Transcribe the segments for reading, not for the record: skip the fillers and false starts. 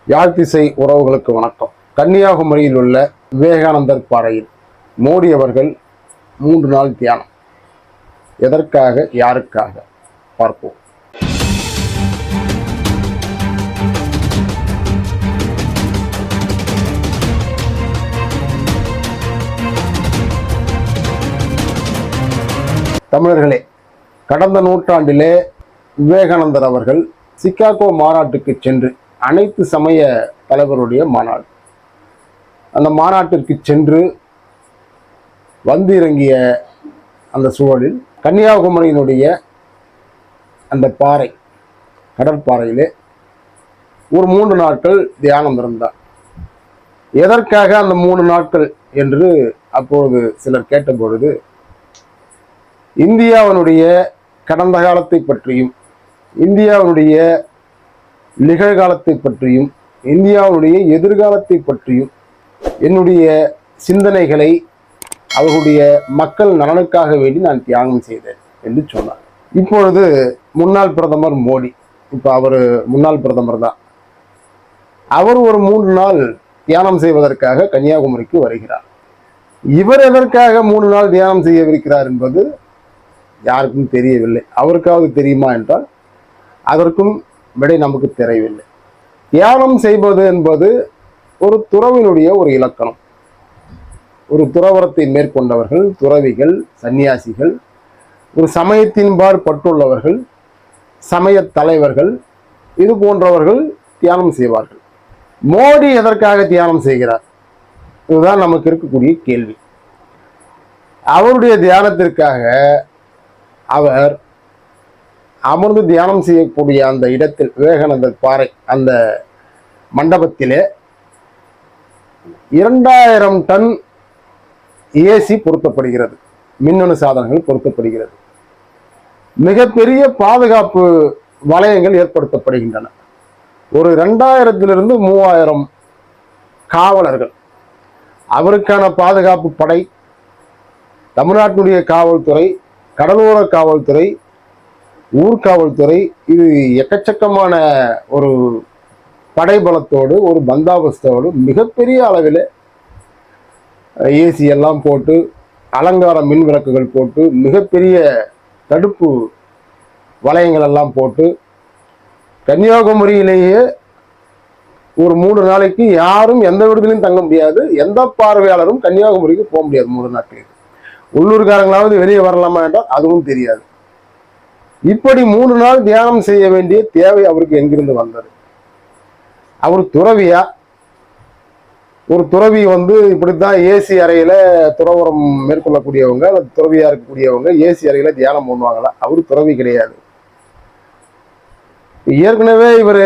யாழ்த்திசை உறவுகளுக்கு வணக்கம். கன்னியாகுமரியில் உள்ள விவேகானந்தர் பாறையில் மோடி அவர்கள் 3 நாள் தியானம். எதற்காக, யாருக்காக பார்ப்போம். தமிழர்களே, கடந்த நூற்றாண்டிலே விவேகானந்தர் அவர்கள் சிகாகோ மாநாட்டுக்கு சென்று, அனைத்து சமய தலைவருடைய மாநாடு, அந்த மாநாட்டிற்கு சென்று வந்து இறங்கிய அந்த சூழலில் கன்னியாகுமரியினுடைய அந்த பாறை, கடற்பாறையிலே ஒரு 3 நாட்கள் தியானம் இருந்தார். எதற்காக அந்த 3 நாட்கள் என்று அப்பொழுது சிலர் கேட்டபொழுது, இந்தியாவினுடைய கடந்த காலத்தை பற்றியும், இந்தியாவுடைய நிகழ்காலத்தை பற்றியும், இந்தியாவுடைய எதிர்காலத்தை பற்றியும் என்னுடைய சிந்தனைகளை அவர்களுடைய மக்கள் நலனுக்காக வேண்டி நான் தியாகம் செய்தேன் என்று சொன்னார். இப்பொழுது முன்னாள் பிரதமர் மோடி, இப்போ அவர் முன்னாள் பிரதமர் தான், அவர் ஒரு 3 நாள் தியானம் செய்வதற்காக கன்னியாகுமரிக்கு வருகிறார். இவர் எதற்காக 3 நாள் தியானம் செய்யவிருக்கிறார் என்பது யாருக்கும் தெரியவில்லை. அவருக்காவது தெரியுமா என்றால் அதற்கும் விடை நமக்கு தெரியவில்லை. தியானம் செய்வது என்பது ஒரு துறவினுடைய ஒரு இலக்கணம். ஒரு துறவரத்தை மேற்கொண்டவர்கள், துறவிகள், சன்னியாசிகள், ஒரு சமயத்தின்பால் பட்டுள்ளவர்கள், சமய தலைவர்கள், இது போன்றவர்கள் தியானம் செய்வார்கள். மோடி எதற்காக தியானம் செய்கிறார்? இதுதான் நமக்கு இருக்கக்கூடிய கேள்வி. அவருடைய தியானத்திற்காக அவர் அமர்ந்து தியானம் செய்யக்கூடிய அந்த இடத்தில், விவேகானந்தர் பாறை அந்த மண்டபத்திலே 2000 டன் ஏசி பொருத்தப்படுகிறது, மின்னணு சாதனங்கள் பொருத்தப்படுகிறது, மிகப்பெரிய பாதுகாப்பு வளையங்கள் ஏற்படுத்தப்படுகின்றன. ஒரு 2000 - 3000 காவலர்கள், அவருக்கான பாதுகாப்பு படை, தமிழ்நாட்டினுடைய காவல்துறை, கடலோர காவல்துறை, ஊர்காவல்துறை, இது எக்கச்சக்கமான ஒரு படைபலத்தோடு, ஒரு பந்தாபஸ்தோடு, மிகப்பெரிய அளவில் ஏசி எல்லாம் போட்டு, அலங்கார மின் விளக்குகள் போட்டு, மிகப்பெரிய தடுப்பு வளையங்கள் எல்லாம் போட்டு, கன்னியாகுமரியிலேயே ஒரு 3 நாளைக்கு யாரும் எந்த விடுதலையும் தங்க முடியாது, எந்த பார்வையாளரும் கன்னியாகுமரிக்கு போக முடியாது 3 நாட்களுக்கு. உள்ளூர்காரங்களாவது வெளியே வரலாமா என்றால் அதுவும் தெரியாது. இப்படி 3 நாள் தியானம் செய்ய வேண்டிய தேவை அவருக்கு எங்கிருந்து வந்தது? அவர் துறவியா? ஒரு துறவி இப்படித்தான் ஏசி அறையில துறவரம் மேற்கொள்ளக்கூடியவங்க, துறவியா இருக்கக்கூடியவங்க ஏசி அறையில தியானம் பண்ணுவாங்களா? அவரு துறவி கிடையாது. ஏற்கனவே இவர்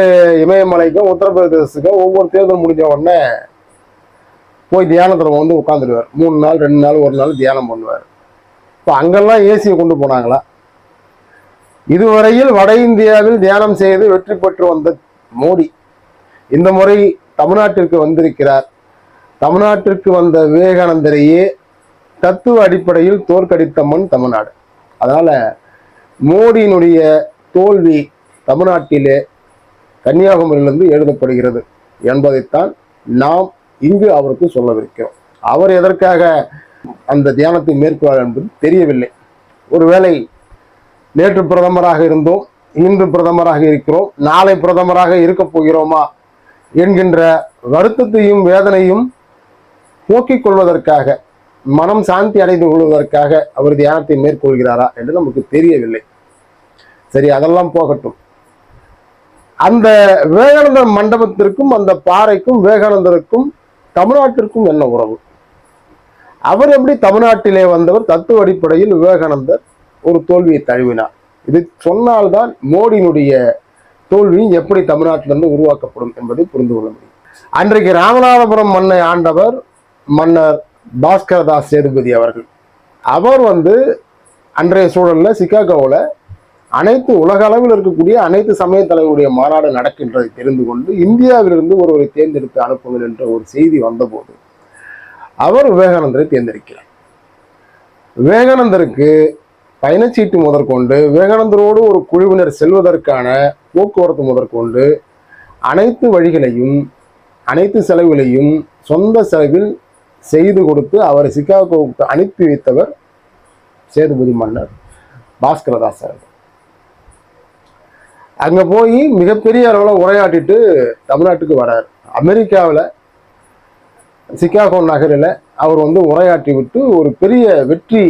இமயமலைக்கும் உத்தரப்பிரதேசத்துக்கும் ஒவ்வொரு தேர்தல் முடிஞ்ச உடனே போய் தியானத்துல உட்காந்துடுவார். 3 நாள் 2 நாள் 1 நாள் தியானம் பண்ணுவார். இப்போ அங்கெல்லாம் ஏசியை கொண்டு போனாங்களா? இதுவரையில் வட இந்தியாவில் தியானம் செய்து வெற்றி பெற்று வந்த மோடி இந்த முறை தமிழ்நாட்டிற்கு வந்திருக்கிறார். தமிழ்நாட்டிற்கு வந்த விவேகானந்தரையே தத்துவ அடிப்படையில் தோற்கடித்த மண் தமிழ்நாடு. அதனால மோடியினுடைய தோல்வி தமிழ்நாட்டிலே கன்னியாகுமரியிலிருந்து எழுதப்படுகிறது என்பதைத்தான் நாம் இங்கு அவருக்கு சொல்லவிருக்கிறோம். அவர் எதற்காக அந்த தியானத்தை மேற்கொள்வார் என்பது தெரியவில்லை. ஒருவேளை நேற்று பிரதமராக இருந்தோம், இன்று பிரதமராக இருக்கிறோம், நாளை பிரதமராக இருக்க போகிறோமா என்கின்ற வருத்தத்தையும் வேதனையும் போக்கிக் கொள்வதற்காக, மனம் சாந்தி அடைந்து கொள்வதற்காக அவர் தியானத்தை மேற்கொள்கிறாரா என்று நமக்கு தெரியவில்லை. சரி, அதெல்லாம் போகட்டும். அந்த விவேகானந்தர் மண்டபத்திற்கும் அந்த பாறைக்கும் விவேகானந்தருக்கும் தமிழ்நாட்டிற்கும் என்ன உறவு? அவர் எப்படி தமிழ்நாட்டிலே வந்தவர்? தத்துவ அடிப்படையில் விவேகானந்தர் ஒரு தோல்வியை தழுவினார். இது சொன்னால்தான் மோடியினுடைய தோல்வி எப்படி தமிழ்நாட்டிலிருந்து உருவாக்கப்படும் என்பதை புரிந்து கொள்ள முடியும். அன்றைக்கு ராமநாதபுரம் மண்ணை ஆண்டவர் மன்னர் பாஸ்கரதாஸ் சேதுபதி அவர்கள். அவர் அன்றைய சூழல்ல சிகாகோவில் அனைத்து உலக அளவில் இருக்கக்கூடிய அனைத்து சமய தலைவருடைய மாநாடு நடக்கின்றதை தெரிந்து கொண்டு இந்தியாவிலிருந்து ஒருவரை தேர்ந்தெடுத்து அனுப்புங்கள் என்ற ஒரு செய்தி வந்தபோது அவர் விவேகானந்தரை தேர்ந்தெடுக்கிறார். விவேகானந்தருக்கு பயணச்சீட்டு முதற்கொண்டு, விவேகானந்தரோடு ஒரு குழுவினர் செல்வதற்கான போக்குவரத்து முதற்கொண்டு அனைத்து வழிகளையும் அனைத்து செலவுகளையும் சொந்த செலவில் செய்து கொடுத்து அவரை சிகாகோவுக்கு அனுப்பி வைத்தவர் சேதுபதி மன்னர் பாஸ்கரதாசர். அங்க போய் மிகப்பெரிய அளவில் உரையாட்டிட்டு தமிழ்நாட்டுக்கு வர்றார். அமெரிக்காவில் சிகாகோ நகரில் அவர் உரையாற்றி விட்டு ஒரு பெரிய வெற்றி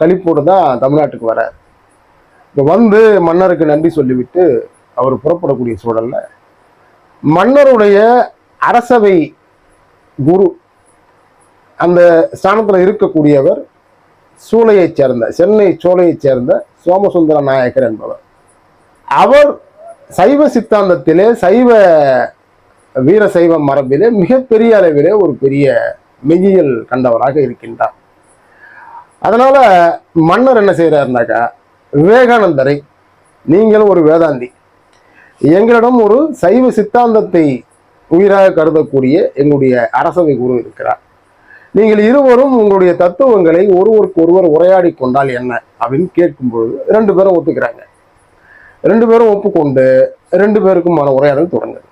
கழிப்போடு தான் தமிழ்நாட்டுக்கு வர்றார். இப்போ மன்னருக்கு நன்றி சொல்லிவிட்டு அவர் புறப்படக்கூடிய சூழல்ல மன்னருடைய அரசவை குரு அந்த ஸ்தானத்தில் இருக்கக்கூடியவர் சூளையைச் சேர்ந்த சென்னை சோலையைச் சேர்ந்த சோமசுந்தர நாயக்கர் என்பவர். அவர் சைவ சித்தாந்தத்திலே சைவ வீர சைவ மரபிலே மிகப்பெரிய அளவிலே ஒரு பெரிய மெய்யியல் கண்டவராக இருக்கின்றார். அதனால மன்னர் என்ன செய்யறாருனாக்கா, விவேகானந்தரை நீங்கள் ஒரு வேதாந்தி, எங்களிடம் ஒரு சைவ சித்தாந்தத்தை உயிராக கருதக்கூடிய எங்களுடைய அரசவை குரு இருக்கிறார், நீங்கள் இருவரும் உங்களுடைய தத்துவங்களை ஒருவருக்கு ஒருவர் உரையாடி கொண்டால் என்ன அப்படின்னு கேட்கும்பொழுது 2 பேரும் ஒத்துக்கிறாங்க. 2 பேரும் ஒப்புக்கொண்டு 2 பேருக்குமான உரையாடல் தொடங்குது.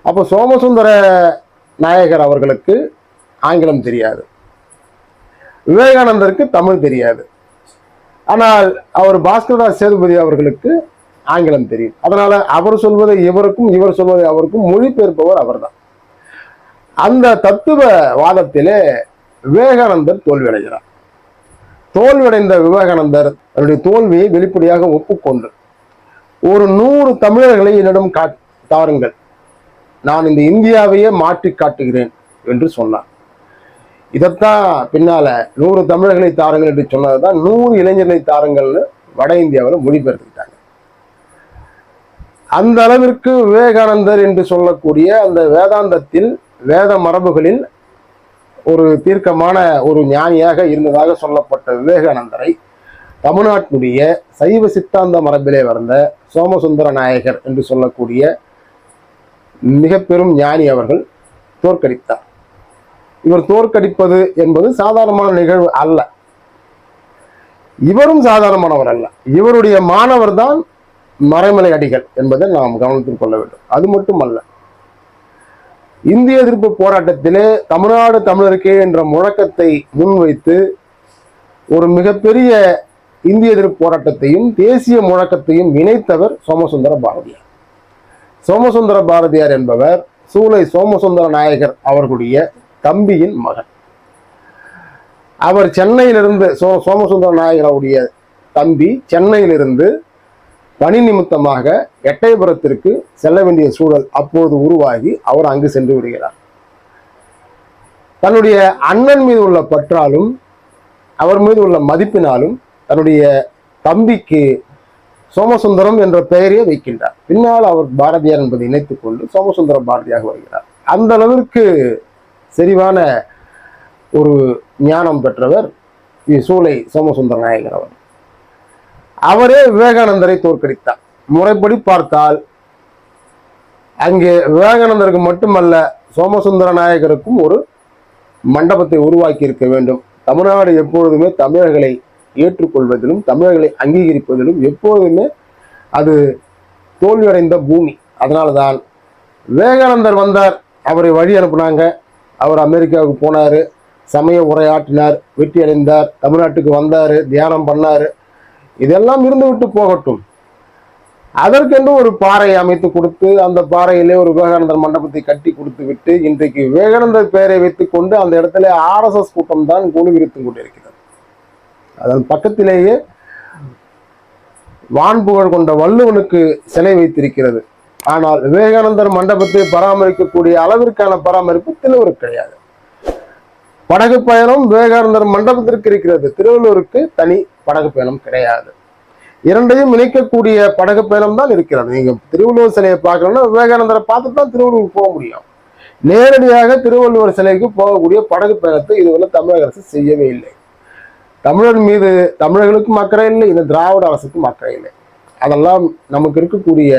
அப்போ சோமசுந்தர நாயகர் அவர்களுக்கு ஆங்கிலம் தெரியாது, விவேகானந்தருக்கு தமிழ் தெரியாது. ஆனால் அவர் பாஸ்கரதாஸ் சேதுபதி அவர்களுக்கு ஆங்கிலம் தெரியும். அதனால அவர் சொல்வதை இவருக்கும் இவர் சொல்வதை அவருக்கும் மொழிபெயர்ப்பவர் அவர்தான். அந்த தத்துவ வாதத்திலே விவேகானந்தர் தோல்வியடைகிறார். தோல்வியடைந்த விவேகானந்தர் தன்னுடைய தோல்வியை வெளிப்படையாக ஒப்புக்கொண்டு ஒரு 100 தமிழர்களை என்னிடம் தாருங்கள், நான் இந்த இந்தியாவையே மாற்றி காட்டுகிறேன் என்று சொன்னார். இதைத்தான் பின்னால 100 தமிழர்களை தாருங்கள் என்று சொன்னதுதான் 100 இளைஞர்களை தாருங்கள்னு வட இந்தியாவில் மொழிபெயர்த்துக்கிட்டாங்க. அந்த அளவிற்கு விவேகானந்தர் என்று சொல்லக்கூடிய அந்த வேதாந்தத்தில் வேத மரபுகளில் ஒரு தீர்க்கமான ஒரு ஞானியாக இருந்ததாக சொல்லப்பட்ட விவேகானந்தரை தமிழ்நாட்டுடைய சைவ சித்தாந்த மரபிலே வந்த சோமசுந்தர நாயகர் என்று சொல்லக்கூடிய மிக பெரும் ஞானி அவர்கள் தோற்கடித்தார். இவர் தோற்கடிப்பது என்பது சாதாரணமான நிகழ்வு அல்ல. இவரும் சாதாரணமானவர் அல்ல, இவருடைய மாணவர் தான் மறைமலை அடிகள் என்பதை நாம் கவனத்தில் கொள்ள வேண்டும். அது மட்டுமல்ல, இந்திய எதிர்ப்பு போராட்டத்திலே தமிழ்நாடு தமிழருக்கே என்ற முழக்கத்தை முன்வைத்து ஒரு மிகப்பெரிய இந்திய எதிர்ப்பு போராட்டத்தையும் தேசிய முழக்கத்தையும் இணைத்தவர் சோமசுந்தர பாரதியார். சோமசுந்தர பாரதியார் என்பவர் சூளை சோமசுந்தர நாயகர் அவர்களுடைய தம்பியின் மகன். அவர் சென்னையிலிருந்து சோமசுந்தர நாயகருடைய தம்பி சென்னையிலிருந்து பணி நிமித்தமாக எட்டயபுரத்திற்கு செல்ல வேண்டிய சூழல் அப்போது உருவாகி அவர் அங்கு சென்று விடுகிறார். தன்னுடைய அண்ணன் மீது உள்ள பற்றாலும் அவர் மீது உள்ள மதிப்பினாலும் தன்னுடைய தம்பிக்கு சோமசுந்தரம் என்ற பெயரையே வைக்கின்றார். பின்னால் அவர் பாரதியார் என்பதை இணைத்துக் கொண்டு சோமசுந்தர பாரதியாக வருகிறார். அந்த அளவிற்கு செறிவான ஒரு ஞானம் பெற்றவர் சூளை சோமசுந்தர நாயகர் அவர். அவரே விவேகானந்தரை தோற்கடித்தார். முறைப்படி பார்த்தால் அங்கே விவேகானந்தருக்கு மட்டுமல்ல, சோமசுந்தர நாயகருக்கும் ஒரு மண்டபத்தை உருவாக்கி இருக்க வேண்டும். தமிழ்நாடு எப்பொழுதுமே தமிழர்களை ஏற்றுக்கொள்வதிலும் தமிழர்களை அங்கீகரிப்பதிலும் எப்போதுமே அது தோல்வியடைந்த பூமி. அதனால்தான் விவேகானந்தர் வந்தார், அவரை வழி அனுப்புனாங்க, அவர் அமெரிக்காவுக்கு போனார், சமய உரையாற்றினார், வெற்றி அடைந்தார், தமிழ்நாட்டுக்கு வந்தார், தியானம் பண்ணார். இதெல்லாம் இருந்து விட்டு போகட்டும். அதற்கென்று ஒரு பாறை அமைத்து கொடுத்து அந்த பாறையிலே ஒரு விவேகானந்தர் மண்டபத்தை கட்டி கொடுத்து விட்டு இன்றைக்கு விவேகானந்தர் பெயரை வைத்துக் கொண்டு அந்த இடத்துல RSS கூட்டம் தான் குழுவிரித்து கொண்டிருக்கிறது. அதன் பக்கத்திலேயே வான்புகழ் கொண்ட வள்ளுவனுக்கு சிலை வைத்திருக்கிறது. ஆனால் விவேகானந்தர் மண்டபத்தை பராமரிக்கக்கூடிய அளவிற்கான பராமரிப்பு திருவள்ளூருக்கு கிடையாது. படகு பயணம் விவேகானந்தர் மண்டபத்திற்கு இருக்கிறது, திருவள்ளூருக்கு தனி படகு பயணம் கிடையாது. இரண்டையும் இணைக்கக்கூடிய படகு பயணம் தான் இருக்கிறது. நீங்க திருவள்ளுவர் சிலையை பார்க்கணும்னா விவேகானந்தரை பார்த்துட்டு தான் திருவள்ளூருக்கு போக முடியும். நேரடியாக திருவள்ளுவர் சிலைக்கு போகக்கூடிய படகு பயணத்தை இதுவரை தமிழக அரசு செய்யவே இல்லை. தமிழர் மீது தமிழர்களுக்கும் அக்கறை இல்லை, இந்த திராவிட அரசுக்கும் அக்கறை இல்லை. அதெல்லாம் நமக்கு இருக்கக்கூடிய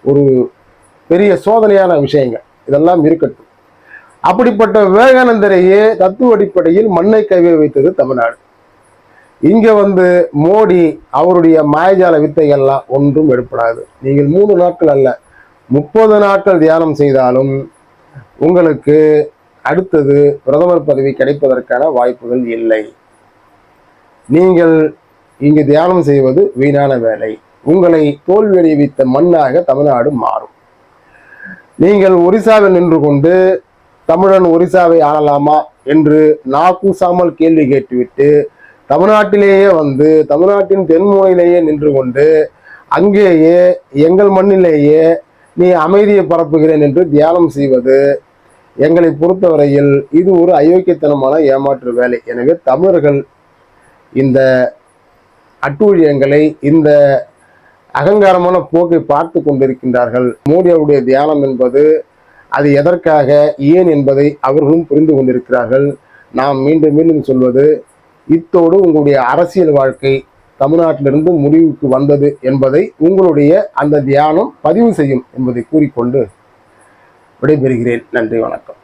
ஒரு பெரிய சோதனையான விஷயங்கள். இதெல்லாம் இருக்கட்டும். அப்படிப்பட்ட விவேகானந்தரையே தத்துவ அடிப்படையில் மண்ணை கைவை வைத்தது தமிழ்நாடு. இங்க மோடி அவருடைய மாயஜால வித்தைகள்லாம் ஒன்றும் எடுப்படாது. நீங்கள் 3 நாட்கள் அல்ல, 30 நாட்கள் தியானம் செய்தாலும் உங்களுக்கு அடுத்தது பிரதமர் பதவி கிடைப்பதற்கான வாய்ப்புகள் இல்லை. நீங்கள் இங்கு தியானம் செய்வது வீணான வேலை. உங்களை தோல்வி அடைவித்த மண்ணாக தமிழ்நாடு மாறும். நீங்கள் ஒரிசாவில் நின்று கொண்டு தமிழன் ஒரிசாவை ஆளலாமா என்று நாக்கூசாமல் கேள்வி கேட்டுவிட்டு தமிழ்நாட்டிலேயே வந்து தமிழ்நாட்டின் தென்முனையிலேயே நின்று கொண்டு அங்கேயே எங்கள் மண்ணிலேயே நீ அமைதியை பரப்புகிறேன் என்று தியானம் செய்வது எங்களை பொறுத்தவரையில் இது ஒரு அயோக்கியத்தனமான ஏமாற்று வேலை. எனவே தமிழர்கள் இந்த அட்டூழியங்களை, இந்த அகங்காரமான போக்கை பார்த்து கொண்டிருக்கின்றார்கள். மோடி அவருடைய தியானம் என்பது அது எதற்காக, ஏன் என்பதை அவர்களும் புரிந்து கொண்டிருக்கிறார்கள். நாம் மீண்டும் மீண்டும் சொல்வது, இத்தோடு உங்களுடைய அரசியல் வாழ்க்கை தமிழ்நாட்டிலிருந்து முடிவுக்கு வந்தது என்பதை உங்களுடைய அந்த தியானம் பதிவு செய்யும் என்பதை கூறிக்கொண்டு விடைபெறுகிறேன். நன்றி, வணக்கம்.